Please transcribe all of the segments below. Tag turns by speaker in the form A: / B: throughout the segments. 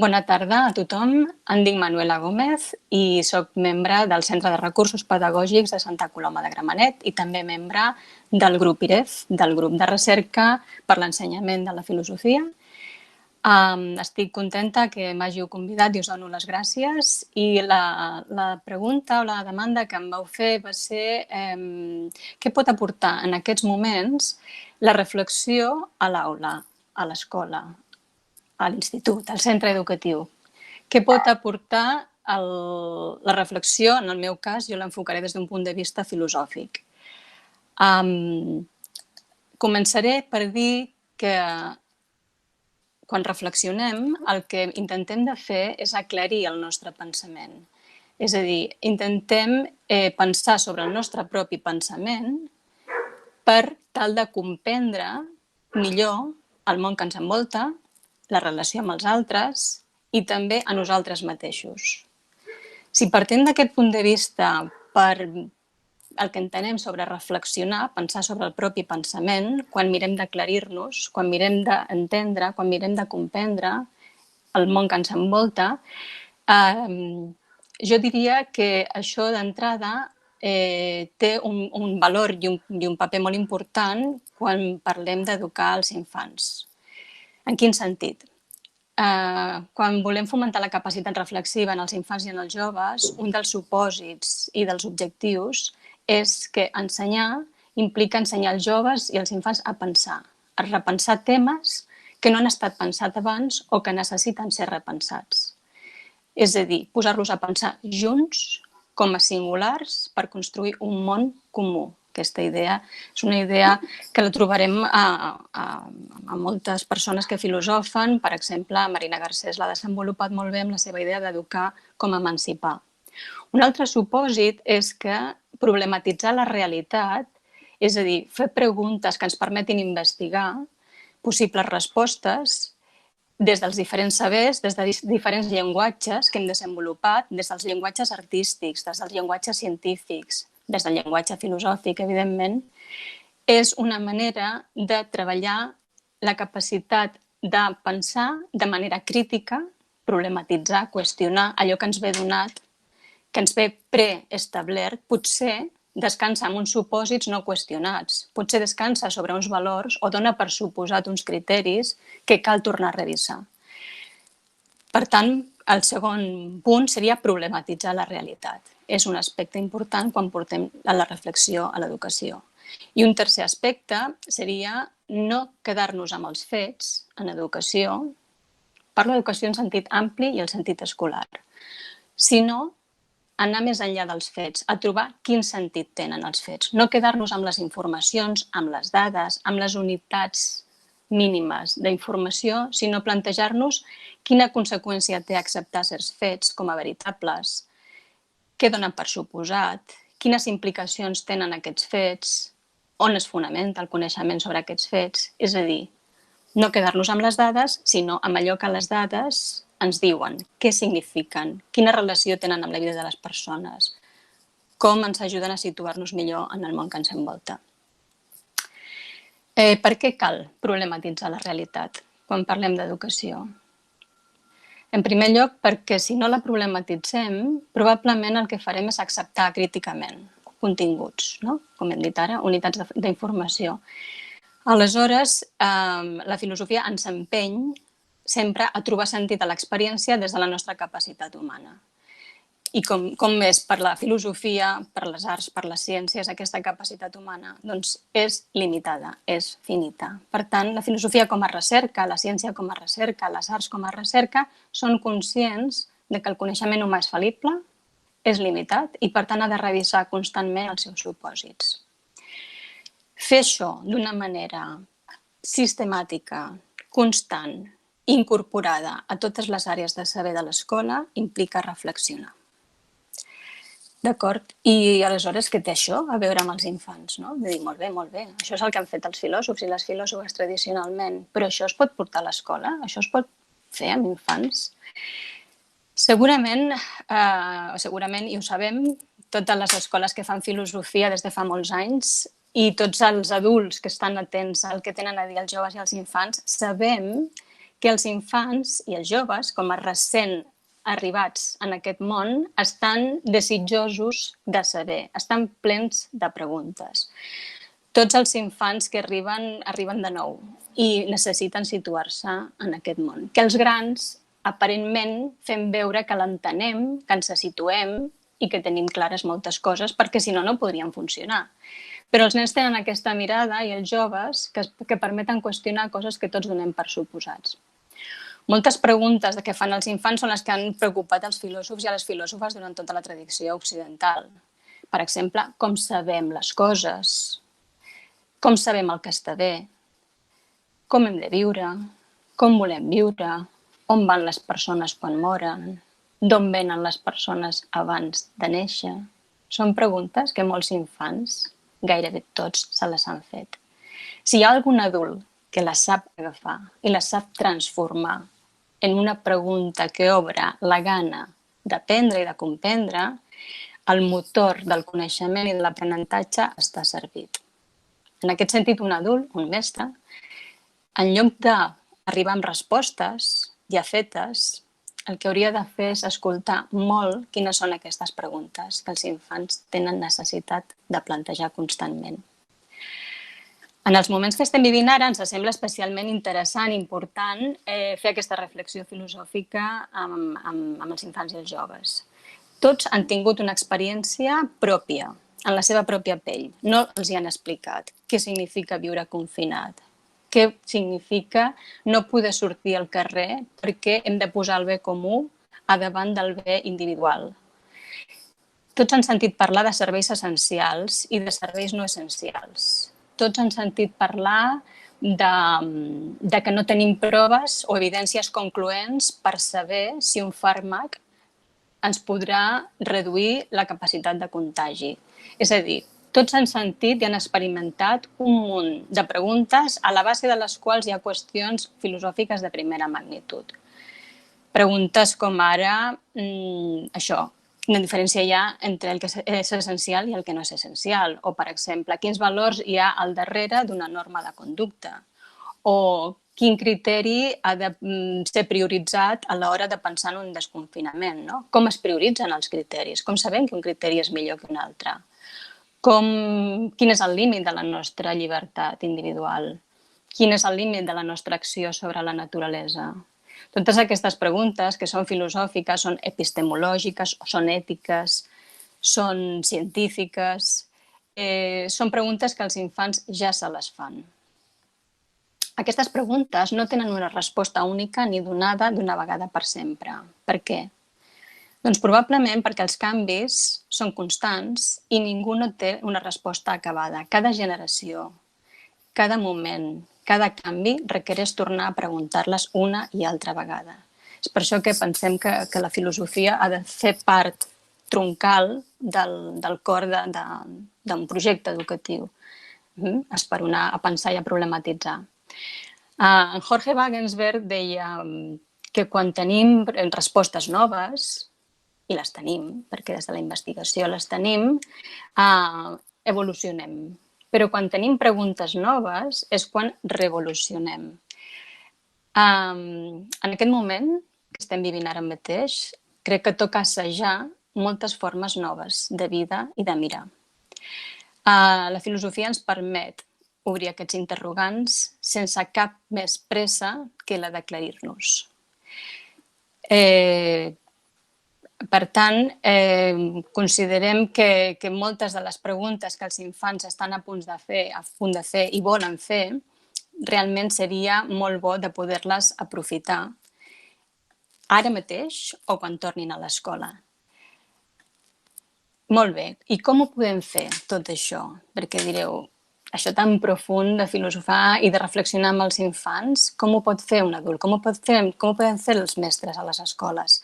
A: Bona tarda a tothom. Em dic Manuela Gómez i soc membre del Centre de Recursos Pedagògics de Santa Coloma de Gramenet i també membre del grup IREF, del grup de recerca per l'ensenyament de la filosofia. Estic contenta que m'hàgiu convidat i us dono les gràcies. I la pregunta o la demanda que em vau fer va ser què pot aportar en aquests moments la reflexió a l'aula, a l'escola, a l'institut, al centre educatiu. Què pot aportar la reflexió? En el meu cas, jo l'enfocaré des d'un punt de vista filosòfic. Començaré per dir que quan reflexionem, el que intentem de fer és aclarir el nostre pensament. És a dir, intentem pensar sobre el nostre propi pensament per tal de comprendre millor el món que ens envolta, la relació amb els altres i també a nosaltres mateixos. Si partim d'aquest punt de vista per el que entenem sobre reflexionar, pensar sobre el propi pensament, quan mirem d'aclarir-nos, quan mirem d'entendre, quan mirem de comprendre el món que ens envolta, jo diria que això d'entrada té un valor i un paper molt important quan parlem d'educar els infants. En quin sentit? Quan volem fomentar la capacitat reflexiva en els infants i en els joves, un dels supòsits i dels objectius és que ensenyar implica ensenyar als joves i als infants a pensar, a repensar temes que no han estat pensats abans o que necessiten ser repensats. És a dir, posar-los a pensar junts com a singulars per construir un món comú. Aquesta idea és una idea que la trobarem a moltes persones que filosofen. Per exemple, Marina Garcés l'ha desenvolupat molt bé amb la seva idea d'educar com a emancipar. Un altre supòsit és que problematitzar la realitat, és a dir, fer preguntes que ens permetin investigar possibles respostes des dels diferents sabers, des de diferents llenguatges que hem desenvolupat, des dels llenguatges artístics, des dels llenguatges científics, des del llenguatge filosòfic, evidentment, és una manera de treballar la capacitat de pensar de manera crítica, problematitzar, qüestionar allò que ens ve donat, que ens ve preestablert, potser descansa en uns supòsits no qüestionats, potser descansa sobre uns valors o dona per suposat uns criteris que cal tornar a revisar. Per tant, el segon punt seria problematitzar la realitat. És un aspecte important quan portem a la reflexió a l'educació. I un tercer aspecte seria no quedar-nos amb els fets en educació, parlo d'educació en sentit ampli i el sentit escolar, sinó anar més enllà dels fets, a trobar quin sentit tenen els fets. No quedar-nos amb les informacions, amb les dades, amb les unitats mínimes d'informació, sinó plantejar-nos quina conseqüència té acceptar certs fets com a veritables, què donen per suposat, quines implicacions tenen aquests fets, on es fonamenta el coneixement sobre aquests fets. És a dir, no quedar-nos amb les dades, sinó amb allò que les dades ens diuen, què signifiquen, quina relació tenen amb la vida de les persones, com ens ajuden a situar-nos millor en el món que ens envolta. Per què cal problematitzar la realitat quan parlem d'educació? En primer lloc, perquè si no la problematitzem, probablement el que farem és acceptar críticament continguts, no? Com hem dit ara, unitats d'informació. Aleshores, la filosofia ens empeny sempre a trobar sentit a l'experiència des de la nostra capacitat humana. I com és per la filosofia, per les arts, per les ciències, aquesta capacitat humana? Doncs és limitada, és finita. Per tant, la filosofia com a recerca, la ciència com a recerca, les arts com a recerca, són conscients de que el coneixement humà és fal·lible, és limitat i per tant ha de revisar constantment els seus supòsits. Fer això d'una manera sistemàtica, constant, incorporada a totes les àrees de saber de l'escola implica reflexionar. D'acord? I aleshores què té això a veure amb els infants? De dir, molt bé, això és el que han fet els filòsofs i les filòsofes tradicionalment, però això es pot portar a l'escola? Això es pot fer amb infants? Segurament, i ho sabem, totes les escoles que fan filosofia des de fa molts anys i tots els adults que estan atents al que tenen a dir els joves i els infants, sabem que els infants i els joves, com a recent arribats en aquest món, estan desitjosos de saber, estan plens de preguntes. Tots els infants que arriben de nou i necessiten situar-se en aquest món. Que els grans, aparentment, fem veure que l'entenem, que ens situem i que tenim clares moltes coses, perquè si no, no podrien funcionar. Però els nens tenen aquesta mirada i els joves que permeten qüestionar coses que tots donem per suposats. Moltes preguntes que fan els infants són les que han preocupat els filòsofs i a les filòsofes durant tota la tradició occidental. Per exemple, com sabem les coses? Com sabem el que està bé? Com hem de viure? Com volem viure? On van les persones quan moren? D'on venen les persones abans de néixer? Són preguntes que molts infants, gairebé tots, se les han fet. Si hi ha algun adult que les sap agafar i les sap transformar en una pregunta que obre la gana d'aprendre i de comprendre, el motor del coneixement i de l'aprenentatge està servit. En aquest sentit, un adult, un mestre, en lloc d'arribar amb respostes ja fetes, el que hauria de fer és escoltar molt quines són aquestes preguntes que els infants tenen necessitat de plantejar constantment. En els moments que estem vivint ara ens sembla especialment interessant i important fer aquesta reflexió filosòfica amb els infants i els joves. Tots han tingut una experiència pròpia, en la seva pròpia pell. No els hi han explicat què significa viure confinat, què significa no poder sortir al carrer perquè hem de posar el bé comú a davant del bé individual. Tots han sentit parlar de serveis essencials i de serveis no essencials. Tots han sentit parlar de que no tenim proves o evidències concloents per saber si un fàrmac ens podrà reduir la capacitat de contagi. És a dir, tots han sentit i han experimentat un munt de preguntes a la base de les quals hi ha qüestions filosòfiques de primera magnitud. Preguntes com ara, això, quina diferència hi ha entre el que és essencial i el que no és essencial. O, per exemple, quins valors hi ha al darrere d'una norma de conducta. O quin criteri ha de ser prioritzat a l'hora de pensar en un desconfinament. No? Com es prioritzen els criteris? Com sabem que un criteri és millor que un altre? Quin és el límit de la nostra llibertat individual? Quin és el límit de la nostra acció sobre la naturalesa? Totes aquestes preguntes, que són filosòfiques, són epistemològiques, són ètiques, són científiques, són preguntes que els infants ja se les fan. Aquestes preguntes no tenen una resposta única ni donada d'una vegada per sempre. Per què? Doncs probablement perquè els canvis són constants i ningú no té una resposta acabada. Cada generació, cada moment, cada canvi requereix tornar a preguntar-les una i altra vegada. És per això que pensem que la filosofia ha de fer part troncal del cor d'un projecte educatiu. Esperonar a pensar i a problematitzar. Jorge Wagensberg deia que quan tenim respostes noves, i les tenim, perquè des de la investigació les tenim, evolucionem. Però quan tenim preguntes noves és quan revolucionem. En aquest moment que estem vivint ara mateix, crec que toca assajar moltes formes noves de vida i de mirar. La filosofia ens permet obrir aquests interrogants sense cap més pressa que la d'aclarir-nos. Per tant, considerem que moltes de les preguntes que els infants estan a punt de fer i volen fer, realment seria molt bo de poder-les aprofitar ara mateix o quan tornin a l'escola. Molt bé, i com ho podem fer tot això? Perquè direu, això tan profund de filosofar i de reflexionar amb els infants, com ho pot fer un adult? Com ho podem fer els mestres a les escoles?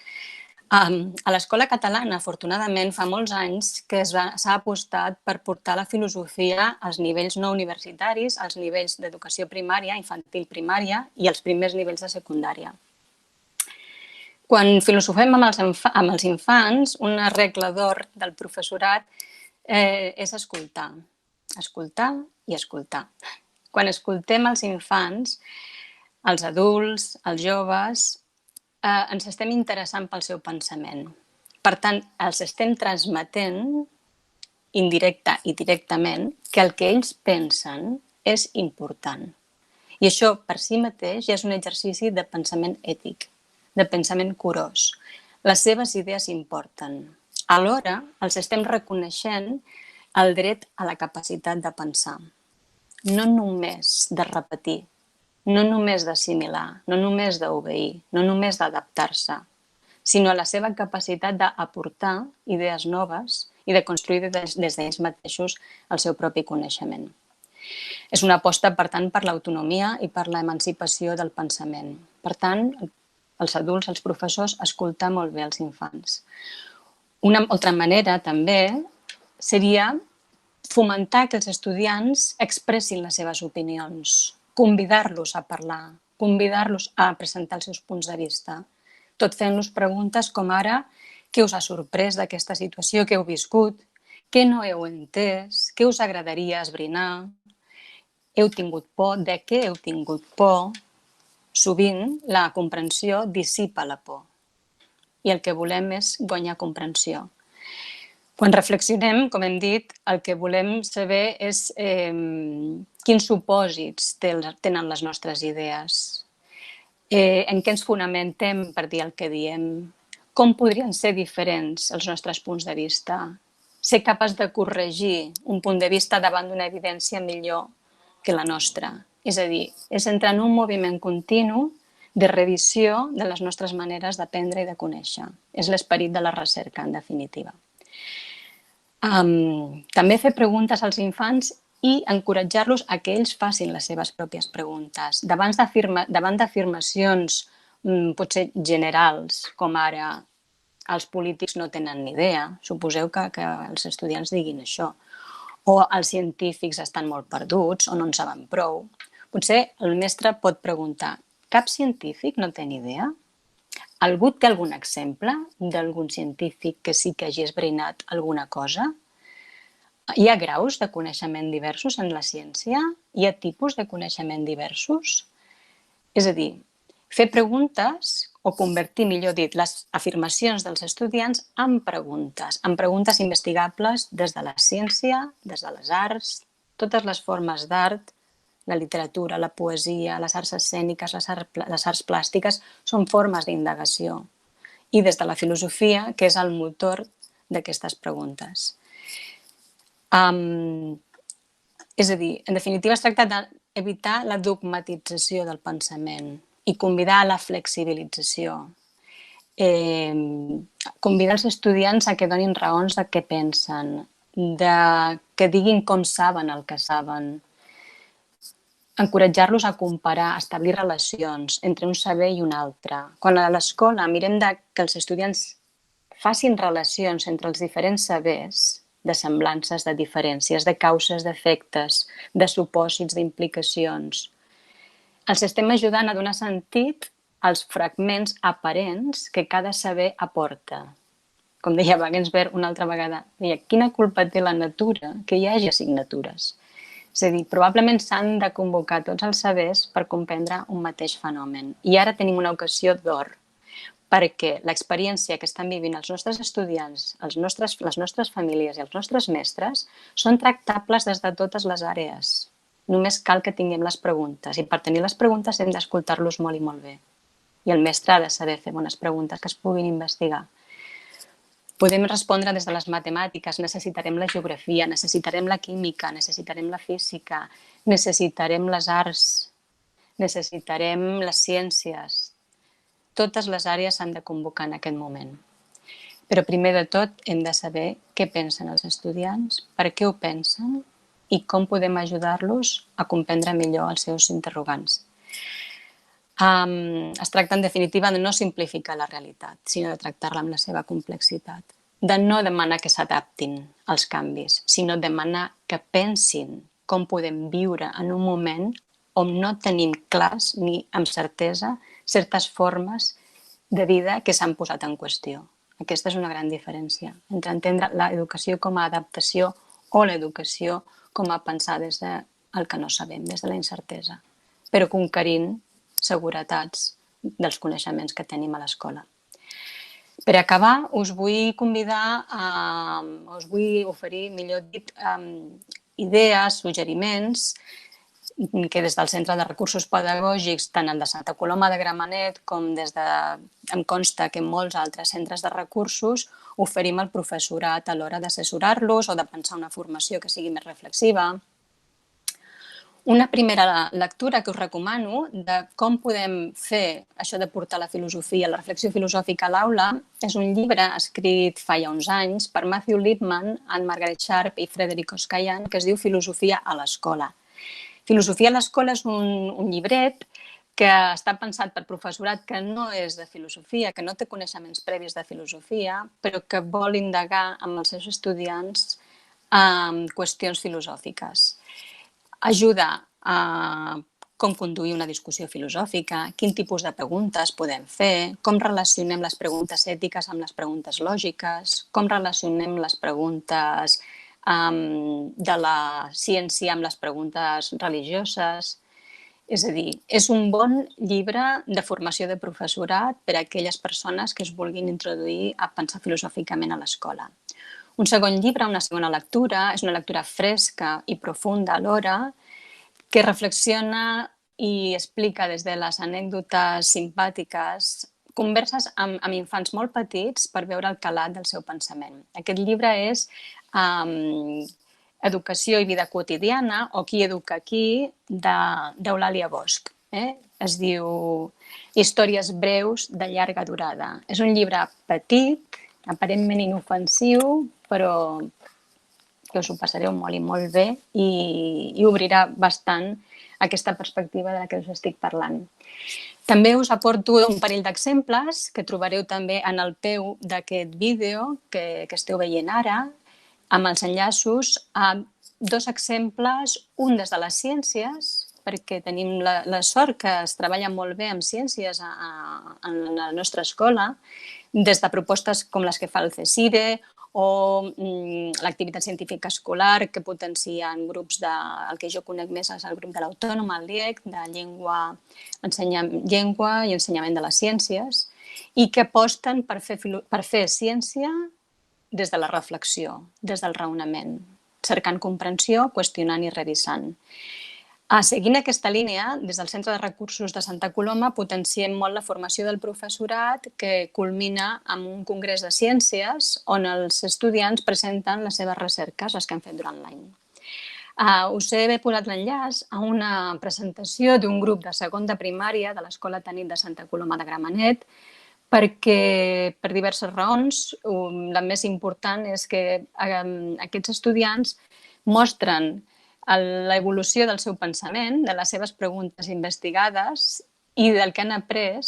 A: A l'escola catalana, afortunadament, fa molts anys que s'ha apostat per portar la filosofia als nivells no universitaris, als nivells d'educació primària, infantil primària i als primers nivells de secundària. Quan filosofem amb els infants, una regla d'or del professorat és escoltar. Escoltar i escoltar. Quan escoltem els infants, els adults, els joves, ens estem interessant pel seu pensament. Per tant, els estem transmetent, indirecta i directament, que el que ells pensen és important. I això, per si mateix, ja és un exercici de pensament ètic, de pensament curós. Les seves idees importen. Alhora, els estem reconeixent el dret a la capacitat de pensar. No només de repetir, no només d'assimilar, no només d'obeir, no només d'adaptar-se, sinó la seva capacitat d'aportar idees noves i de construir des d'ells mateixos el seu propi coneixement. És una aposta, per tant, per l'autonomia i per l'emancipació del pensament. Per tant, els adults, els professors, escoltar molt bé els infants. Una altra manera, també, seria fomentar que els estudiants expressin les seves opinions, convidar-los a parlar, convidar-los a presentar els seus punts de vista, tot fent-los preguntes com ara què us ha sorprès d'aquesta situació que heu viscut, què no heu entès, què us agradaria esbrinar, heu tingut por, de què heu tingut por. Sovint la comprensió dissipa la por i el que volem és guanyar comprensió. Quan reflexionem, com hem dit, el que volem saber és quins supòsits tenen les nostres idees, en què ens fonamentem per dir el que diem, com podrien ser diferents els nostres punts de vista, ser capaç de corregir un punt de vista davant d'una evidència millor que la nostra. És a dir, és entrar en un moviment continu de revisió de les nostres maneres d'aprendre i de conèixer. És l'esperit de la recerca, en definitiva. També fer preguntes als infants i encoratjar-los a que ells facin les seves pròpies preguntes. Davant d'afirmacions potser generals, com ara els polítics no tenen ni idea, suposeu que els estudiants diguin això, o els científics estan molt perduts o no en saben prou, potser el mestre pot preguntar: cap científic no té ni idea? Algú té algun exemple d'algun científic que sí que hagi esbrinat alguna cosa? Hi ha graus de coneixement diversos en la ciència? Hi ha tipus de coneixement diversos? És a dir, fer preguntes o convertir, millor dit, les afirmacions dels estudiants en preguntes investigables des de la ciència, des de les arts, totes les formes d'art, la literatura, la poesia, les arts escèniques, les arts plàstiques, són formes d'indagació. I des de la filosofia, que és el motor d'aquestes preguntes. És a dir, en definitiva, es tracta d'evitar la dogmatització del pensament i convidar a la flexibilització. Convidar els estudiants a que donin raons de què pensen, que diguin com saben el que saben, encoratjar-los a comparar, a establir relacions entre un saber i un altre. Quan a l'escola mirem que els estudiants facin relacions entre els diferents sabers, de semblances, de diferències, de causes, d'efectes, de supòsits, d'implicacions, els estem ajudant a donar sentit als fragments aparents que cada saber aporta. Com deia Wagensberg una altra vegada, deia, quina culpa té la natura que hi hagi assignatures? És a dir, probablement s'han de convocar tots els sabers per comprendre un mateix fenomen. I ara tenim una ocasió d'or, perquè l'experiència que estan vivint els nostres estudiants, les nostres famílies i els nostres mestres són tractables des de totes les àrees. Només cal que tinguem les preguntes, i per tenir les preguntes hem d'escoltar-los molt i molt bé. I el mestre ha de saber fer bones preguntes que es puguin investigar. Podem respondre des de les matemàtiques, necessitarem la geografia, necessitarem la química, necessitarem la física, necessitarem les arts, necessitarem les ciències. Totes les àrees s'han de convocar en aquest moment. Però primer de tot hem de saber què pensen els estudiants, per què ho pensen i com podem ajudar-los a comprendre millor els seus interrogants. Es tracta, en definitiva, de no simplificar la realitat, sinó de tractar-la amb la seva complexitat. De no demanar que s'adaptin als canvis, sinó demanar que pensin com podem viure en un moment on no tenim clars ni amb certesa certes formes de vida que s'han posat en qüestió. Aquesta és una gran diferència entre entendre l'educació com a adaptació o l'educació com a pensar des del que no sabem, des de la incertesa, però conquerint seguretats dels coneixements que tenim a l'escola. Per acabar, us vull oferir, millor dit, idees, suggeriments que des del Centre de Recursos Pedagògics, tant el de Santa Coloma de Gramenet com em consta que en molts altres centres de recursos, oferim al professorat a l'hora d'assessorar-los o de pensar una formació que sigui més reflexiva. Una primera lectura que us recomano de com podem fer això de portar la filosofia, la reflexió filosòfica a l'aula, és un llibre escrit fa ja uns anys per Matthew Lipman, Anne Margaret Sharp i Frederic Oskayan, que es diu Filosofia a l'escola. Filosofia a l'escola és un llibret que està pensat per professorat que no és de filosofia, que no té coneixements previs de filosofia, però que vol indagar amb els seus estudiants qüestions filosòfiques. Ajuda a com conduir una discussió filosòfica, quin tipus de preguntes podem fer, com relacionem les preguntes ètiques amb les preguntes lògiques, com relacionem les preguntes de la ciència amb les preguntes religioses. És a dir, és un bon llibre de formació de professorat per a aquelles persones que es vulguin introduir a pensar filosòficament a l'escola. Un segon llibre, una segona lectura, és una lectura fresca i profunda alhora, que reflexiona i explica des de les anècdotes simpàtiques converses amb infants molt petits per veure el calat del seu pensament. Aquest llibre és Educació i vida quotidiana o Qui educa aquí, d'Eulàlia Bosch. Es diu Històries breus de llarga durada. És un llibre petit, aparentment inofensiu, però que us ho passareu molt i molt bé i obrirà bastant aquesta perspectiva de la que us estic parlant. També us aporto un parell d'exemples que trobareu també en el peu d'aquest vídeo que esteu veient ara, amb els enllaços a dos exemples, un des de les ciències, perquè tenim la sort que es treballa molt bé amb ciències en la nostra escola, des de propostes com les que fa el CSIRE o l'activitat científica escolar que potencien grups el que jo conec més és el grup de l'Autònoma, el LIEC, de llengua i ensenyament de les ciències, i que aposten per fer ciència des de la reflexió, des del raonament, cercant comprensió, qüestionant i revisant. Seguint aquesta línia, des del Centre de Recursos de Santa Coloma potenciem molt la formació del professorat que culmina amb un congrés de ciències on els estudiants presenten les seves recerques, les que han fet durant l'any. Us he posat l'enllaç a una presentació d'un grup de segon de primària de l'Escola Tanit de Santa Coloma de Gramenet perquè, per diverses raons, la més important és que aquests estudiants mostren l'evolució del seu pensament, de les seves preguntes investigades i del que han après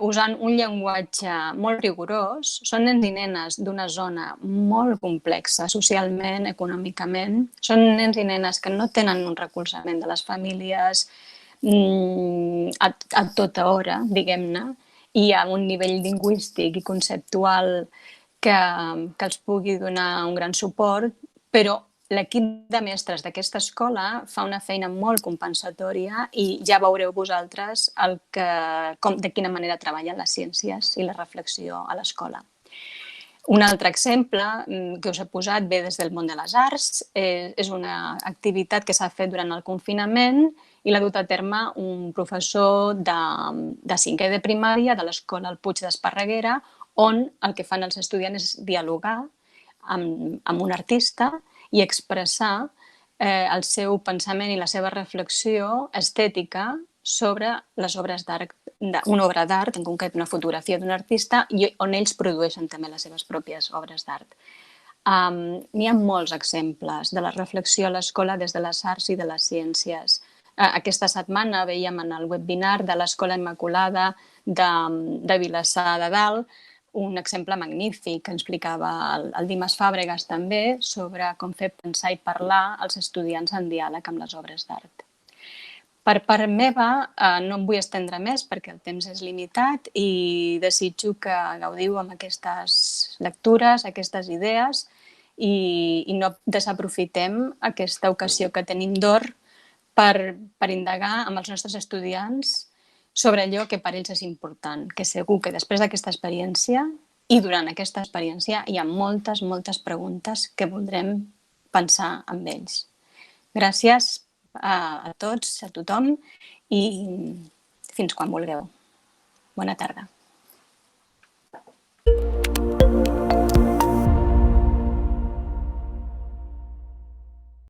A: usant un llenguatge molt rigorós. Són nens i nenes d'una zona molt complexa socialment, econòmicament. Són nens i nenes que no tenen un recolzament de les famílies a tota hora, diguem-ne, i a un nivell lingüístic i conceptual que els pugui donar un gran suport, però l'equip de mestres d'aquesta escola fa una feina molt compensatòria i ja veureu vosaltres de quina manera treballen les ciències i la reflexió a l'escola. Un altre exemple que us he posat ve des del món de les arts. És una activitat que s'ha fet durant el confinament i l'ha dut a terme un professor de cinquè de primària de l'escola El Puig d'Esparreguera, on el que fan els estudiants és dialogar amb un artista i expressar el seu pensament i la seva reflexió estètica sobre les obres d'art, una obra d'art, en concret una fotografia d'un artista, on ells produeixen també les seves pròpies obres d'art. N'hi ha molts exemples de la reflexió a l'escola des de les arts i de les ciències. Aquesta setmana veiem en el webinar de l'Escola Immaculada de Vilassar de Dalt un exemple magnífic que explicava el Dimas Fàbregas també sobre com fer pensar i parlar als estudiants en diàleg amb les obres d'art. Per part meva no em vull estendre més perquè el temps és limitat i desitjo que gaudiu amb aquestes lectures, aquestes idees i no desaprofitem aquesta ocasió que tenim d'or per indagar amb els nostres estudiants sobre allò que per ells és important, que segur que després d'aquesta experiència i durant aquesta experiència hi ha moltes, moltes preguntes que voldrem pensar amb ells. Gràcies a tots, a tothom, i fins quan vulgueu. Bona tarda.